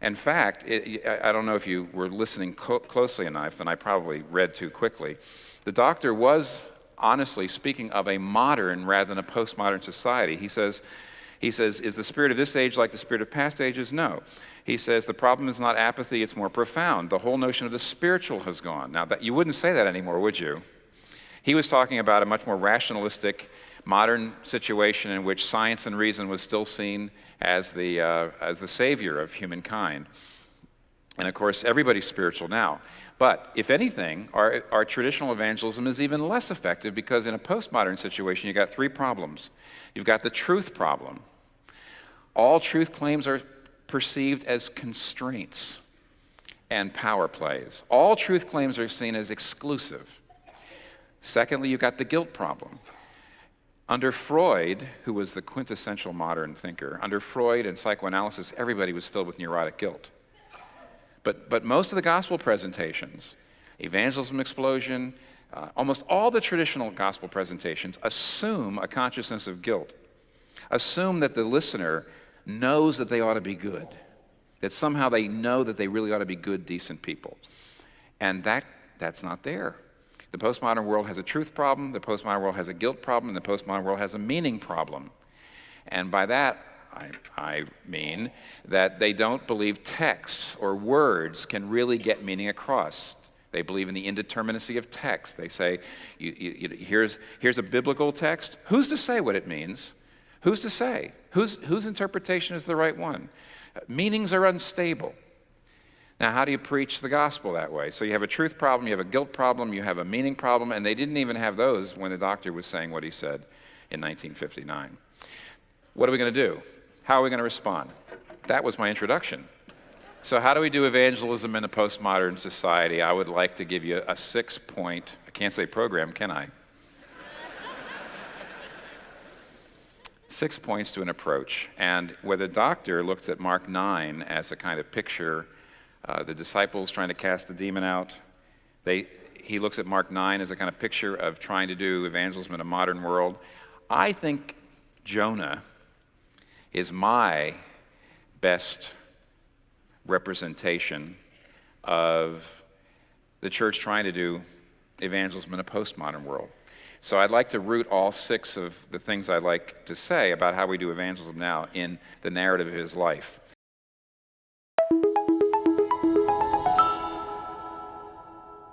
In fact, I don't know if you were listening closely enough, and I probably read too quickly. The doctor was honestly speaking of a modern rather than a postmodern society. He says, is the spirit of this age like the spirit of past ages? No. He says the problem is not apathy, it's more profound. The whole notion of the spiritual has gone. Now, you wouldn't say that anymore, would you? He was talking about a much more rationalistic, modern situation in which science and reason was still seen as the savior of humankind. And of course, everybody's spiritual now. But if anything, our traditional evangelism is even less effective because in a postmodern situation, you've got three problems. You've got the truth problem. All truth claims are perceived as constraints and power plays. All truth claims are seen as exclusive. Secondly, you've got the guilt problem. Under Freud, who was the quintessential modern thinker, under Freud and psychoanalysis, everybody was filled with neurotic guilt. But most of the gospel presentations, evangelism explosion, almost all the traditional gospel presentations assume a consciousness of guilt, assume that the listener knows that they ought to be good, that somehow they know that they really ought to be good, decent people. And that's not there. The postmodern world has a truth problem, the postmodern world has a guilt problem, and the postmodern world has a meaning problem. And by that, I mean that they don't believe texts or words can really get meaning across. They believe in the indeterminacy of text. They say, here's a biblical text. Who's to say what it means? Who's to say? Whose interpretation is the right one? Meanings are unstable. Now, how do you preach the gospel that way? So you have a truth problem, you have a guilt problem, you have a meaning problem, and they didn't even have those when the doctor was saying what he said in 1959. What are we going to do? How are we going to respond? That was my introduction. So how do we do evangelism in a postmodern society? I would like to give you a 6-point, I can't say program, can I? 6 points to an approach. And where the doctor looks at Mark 9 as a kind of picture, the disciples trying to cast the demon out, he looks at Mark 9 as a kind of picture of trying to do evangelism in a modern world. I think Jonah is my best representation of the church trying to do evangelism in a postmodern world. So I'd like to root all 6 of the things I'd like to say about how we do evangelism now in the narrative of his life.